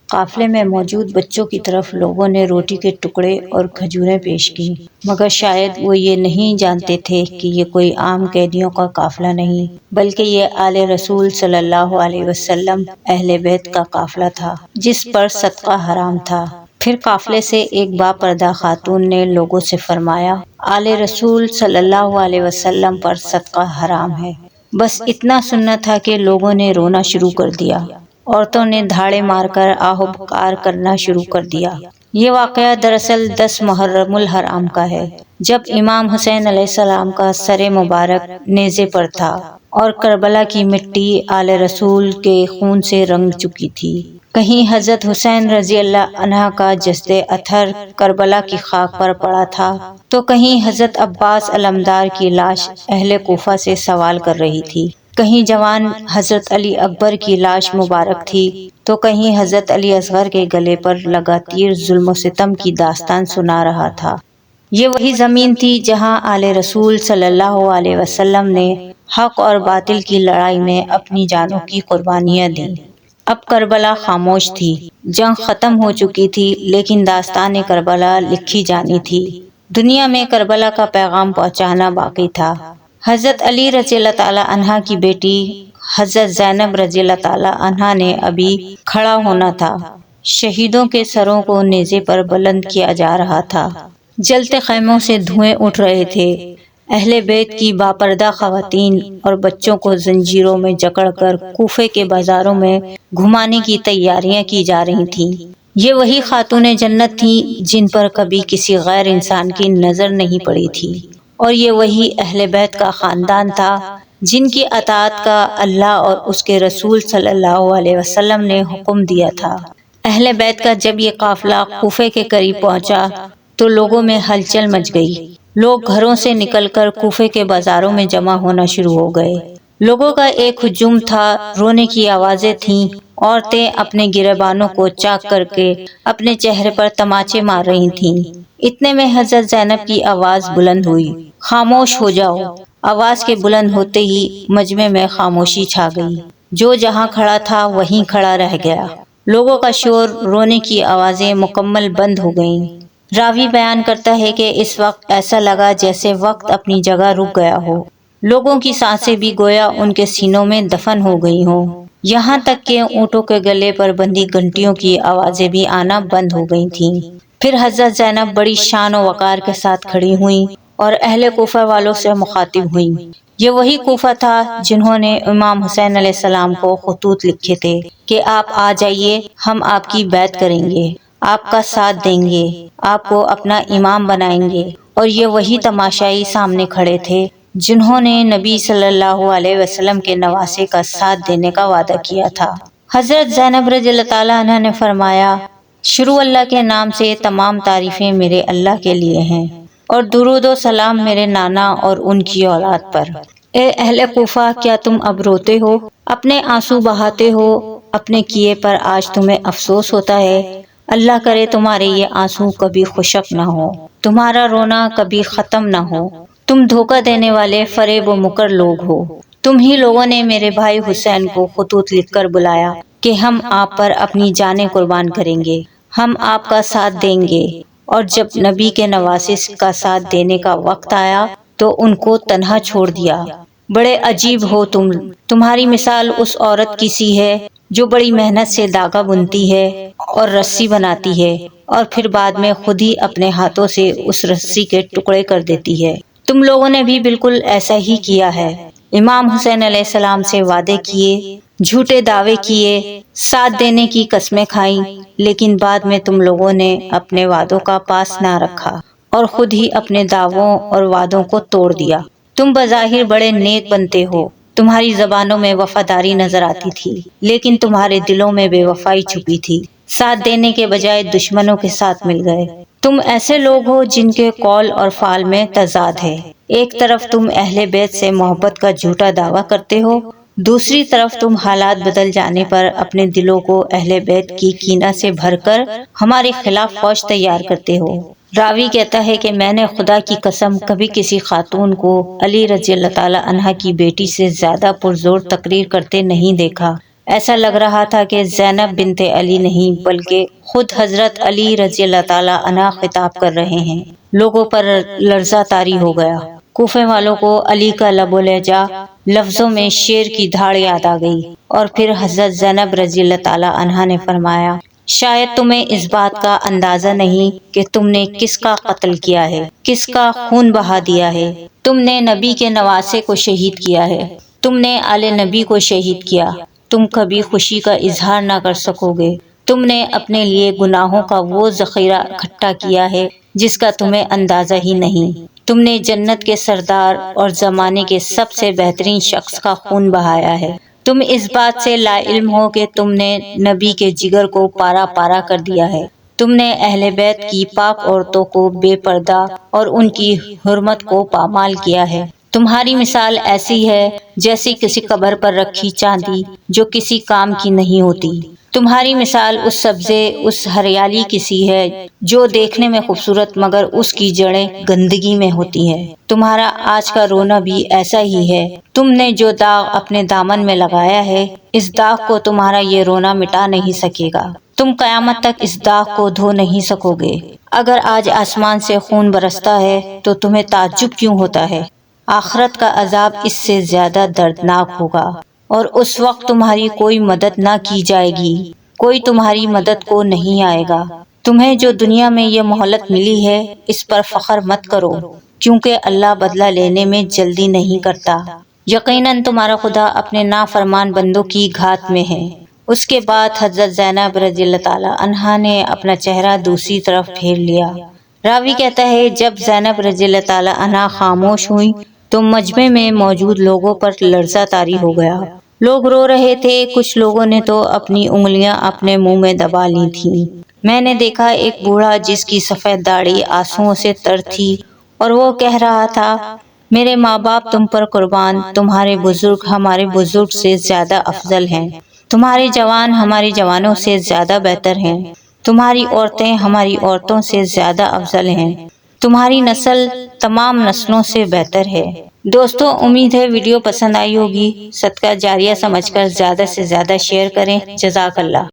قافلے میں موجود بچوں کی طرف لوگوں نے روٹی کے ٹکڑے اور کھجوریں پیش کی، مگر شاید وہ یہ نہیں جانتے تھے کہ یہ کوئی عام قیدیوں کا قافلہ نہیں، بلکہ یہ آل رسول صلی اللہ علیہ وسلم اہل بیت کا قافلہ تھا جس پر صدقہ حرام تھا۔ پھر قافلے سے ایک باپردہ خاتون نے لوگوں سے فرمایا، آل رسول صلی اللہ علیہ وسلم پر صدقہ حرام ہے۔ بس اتنا سننا تھا کہ لوگوں نے رونا شروع کر دیا، عورتوں نے دھاڑے مار کر آہ و پکار کرنا شروع کر دیا۔ یہ واقعہ دراصل 10 محرم الحرام کا ہے، جب امام حسین علیہ السلام کا سر مبارک نیزے پر تھا اور کربلا کی مٹی آل رسول کے خون سے رنگ چکی تھی۔ کہیں حضرت حسین رضی اللہ عنہ کا جسد اطہر کربلا کی خاک پر پڑا تھا، تو کہیں حضرت عباس علمدار کی لاش اہل کوفہ سے سوال کر رہی تھی، کہیں جوان حضرت علی اکبر کی لاش مبارک تھی، تو کہیں حضرت علی اصغر کے گلے پر لگا تیر ظلم و ستم کی داستان سنا رہا تھا۔ یہ وہی زمین تھی جہاں آل رسول صلی اللہ علیہ وسلم نے حق اور باطل کی لڑائی میں اپنی جانوں کی قربانیاں دیں۔ اب کربلا خاموش تھی، جنگ ختم ہو چکی تھی، لیکن داستان کربلا لکھی جانی تھی۔ دنیا میں کربلا کا پیغام پہنچانا باقی تھا۔ حضرت علی رضی اللہ تعالی عنہ کی بیٹی حضرت زینب رضی اللہ تعالی عنہ نے ابھی کھڑا ہونا تھا۔ شہیدوں کے سروں کو نیزے پر بلند کیا جا رہا تھا، جلتے خیموں سے دھوئیں اٹھ رہے تھے، اہل بیت کی باپردہ خواتین اور بچوں کو زنجیروں میں جکڑ کر کوفے کے بازاروں میں گھمانے کی تیاریاں کی جا رہی تھیں۔ یہ وہی خاتون جنت تھیں جن پر کبھی کسی غیر انسان کی نظر نہیں پڑی تھی، اور یہ وہی اہل بیت کا خاندان تھا جن کی اطاعت کا اللہ اور اس کے رسول صلی اللہ علیہ وسلم نے حکم دیا تھا۔ اہل بیت کا جب یہ قافلہ کوفے کے قریب پہنچا تو لوگوں میں ہلچل مچ گئی۔ لوگ گھروں سے نکل کر کوفے کے بازاروں میں جمع ہونا شروع ہو گئے۔ لوگوں کا ایک ہجوم تھا، رونے کی آوازیں تھیں، عورتیں اپنے گریبانوں کو چاک کر کے اپنے چہرے پر تماچے مار رہی تھیں۔ اتنے میں حضرت زینب کی آواز بلند ہوئی، خاموش ہو جاؤ۔ آواز کے بلند ہوتے ہی مجمع میں خاموشی چھا گئی، جو جہاں کھڑا تھا وہیں کھڑا رہ گیا۔ لوگوں کا شور، رونے کی آوازیں مکمل بند ہو گئیں۔ راوی بیان کرتا ہے کہ اس وقت ایسا لگا جیسے وقت اپنی جگہ رک گیا ہو، لوگوں کی سانسیں بھی گویا ان کے سینوں میں دفن ہو گئی ہوں، یہاں تک کہ اونٹوں کے گلے پر بندھی گھنٹیوں کی آوازیں بھی آنا بند ہو گئی تھیں۔ پھر حضرت زینب بڑی شان و وقار کے ساتھ کھڑی ہوئیں اور اہل کوفہ والوں سے مخاطب ہوئیں۔ یہ وہی کوفہ تھا جنہوں نے امام حسین علیہ السلام کو خطوط لکھے تھے کہ آپ آ جائیے، ہم آپ کی بیعت کریں گے، آپ کا ساتھ دیں گے، آپ کو اپنا امام بنائیں گے۔ اور یہ وہی تماشائی سامنے کھڑے تھے جنہوں نے نبی صلی اللہ علیہ وسلم کے نواسے کا ساتھ دینے کا وعدہ کیا تھا۔ حضرت زینب رضی اللہ تعالیٰ عنہ نے فرمایا، شروع اللہ کے نام سے، تمام تعریفیں میرے اللہ کے لیے ہیں، اور درود و سلام میرے نانا اور ان کی اولاد پر۔ اے اہل کوفہ، کیا تم اب روتے ہو، اپنے آنسو بہاتے ہو، اپنے کیے پر آج تمہیں افسوس ہوتا ہے؟ اللہ کرے تمہارے یہ آنسو کبھی خشک نہ ہو، تمہارا رونا کبھی ختم نہ ہو۔ تم دھوکہ دینے والے فریب و مکر لوگ ہو۔ تم ہی لوگوں نے میرے بھائی حسین کو خطوط لکھ کر بلایا کہ ہم آپ پر اپنی جانیں قربان کریں گے، ہم آپ کا ساتھ دیں گے، اور جب نبی کے نواسے کا ساتھ دینے کا وقت آیا تو ان کو تنہا چھوڑ دیا۔ بڑے عجیب ہو تم، تمہاری مثال اس عورت کی سی ہے جو بڑی محنت سے داغا بنتی ہے اور رسی بناتی ہے، اور پھر بعد میں خود ہی اپنے ہاتھوں سے اس رسی کے ٹکڑے کر دیتی ہے۔ تم لوگوں نے بھی بالکل ایسا ہی کیا ہے، امام حسین علیہ السلام سے وعدے کیے، جھوٹے دعوے کیے، ساتھ دینے کی قسمیں کھائیں، لیکن بعد میں تم لوگوں نے اپنے وعدوں کا پاس نہ رکھا اور خود ہی اپنے دعووں اور وعدوں کو توڑ دیا۔ تم بظاہر بڑے نیک بنتے ہو، تمہاری زبانوں میں وفاداری نظر آتی تھی، لیکن تمہارے دلوں میں بے وفائی چھپی تھی، ساتھ دینے کے بجائے دشمنوں کے ساتھ مل گئے۔ تم ایسے لوگ ہو جن کے قول اور فعل میں تضاد ہے، ایک طرف تم اہل بیت سے محبت کا جھوٹا دعویٰ کرتے ہو، دوسری طرف تم حالات بدل جانے پر اپنے دلوں کو اہل بیت کی کینہ سے بھر کر ہمارے خلاف فوج تیار کرتے ہو۔ راوی کہتا ہے کہ میں نے خدا کی قسم کبھی کسی خاتون کو علی رضی اللہ تعالی عنہ کی بیٹی سے زیادہ پرزور تقریر کرتے نہیں دیکھا۔ ایسا لگ رہا تھا کہ زینب بنت علی نہیں بلکہ خود حضرت علی رضی اللہ تعالی عنہ خطاب کر رہے ہیں۔ لوگوں پر لرزہ طاری ہو گیا۔ کوفے والوں کو علی کا لب و لہجہ، لفظوں میں شیر کی دھاڑ یاد آ گئی، اور پھر حضرت زینب رضی اللہ تعالی عنہا نے فرمایا، شاید تمہیں اس بات کا اندازہ نہیں کہ تم نے کس کا قتل کیا ہے، کس کا خون بہا دیا ہے۔ تم نے نبی کے نواسے کو شہید کیا ہے، تم نے آل نبی کو شہید کیا۔ تم کبھی خوشی کا اظہار نہ کر سکو گے۔ تم نے اپنے لیے گناہوں کا وہ ذخیرہ اکٹھا کیا ہے جس کا تمہیں اندازہ ہی نہیں۔ تم نے جنت کے سردار اور زمانے کے سب سے بہترین شخص کا خون بہایا ہے۔ تم اس بات سے لا علم ہو کہ تم نے نبی کے جگر کو پارا پارا کر دیا ہے۔ تم نے اہل بیت کی پاک عورتوں کو بے پردہ اور ان کی حرمت کو پامال کیا ہے۔ تمہاری مثال ایسی ہے جیسی کسی قبر پر رکھی چاندی جو کسی کام کی نہیں ہوتی۔ تمہاری مثال اس سبزے، اس ہریالی کی سی ہے جو دیکھنے میں خوبصورت مگر اس کی جڑیں گندگی میں ہوتی ہے۔ تمہارا آج کا رونا بھی ایسا ہی ہے۔ تم نے جو داغ اپنے دامن میں لگایا ہے، اس داغ کو تمہارا یہ رونا مٹا نہیں سکے گا۔ تم قیامت تک اس داغ کو دھو نہیں سکو گے۔ اگر آج آسمان سے خون برستا ہے تو تمہیں تعجب کیوں ہوتا ہے؟ آخرت کا عذاب اس سے زیادہ دردناک ہوگا، اور اس وقت تمہاری کوئی مدد نہ کی جائے گی، کوئی تمہاری مدد کو نہیں آئے گا۔ تمہیں جو دنیا میں یہ مہلت ملی ہے، اس پر فخر مت کرو، کیونکہ اللہ بدلہ لینے میں جلدی نہیں کرتا۔ یقیناً تمہارا خدا اپنے نافرمان بندوں کی گھات میں ہے۔ اس کے بعد حضرت زینب رضی اللہ تعالی عنہا نے اپنا چہرہ دوسری طرف پھیر لیا۔ راوی کہتا ہے، جب زینب رضی اللہ تعالی عنہا خاموش ہوئی تو مجمع میں موجود لوگوں پر لرزہ طاری ہو گیا۔ لوگ رو رہے تھے، کچھ لوگوں نے تو اپنی انگلیاں اپنے منہ میں دبا لی تھیں۔ میں نے دیکھا ایک بوڑھا جس کی سفید داڑھی آنسوؤں سے تر تھی، اور وہ کہہ رہا تھا، میرے ماں باپ تم پر قربان، تمہارے بزرگ ہمارے بزرگ سے زیادہ افضل ہیں، تمہارے جوان ہمارے جوانوں سے زیادہ بہتر ہیں، تمہاری عورتیں ہماری عورتوں سے زیادہ افضل ہیں، تمہاری نسل تمام نسلوں سے بہتر ہے۔ دوستو، امید ہے ویڈیو پسند آئی ہوگی۔ صدقہ جاریہ سمجھ کر زیادہ سے زیادہ شیئر کریں۔ جزاک اللہ۔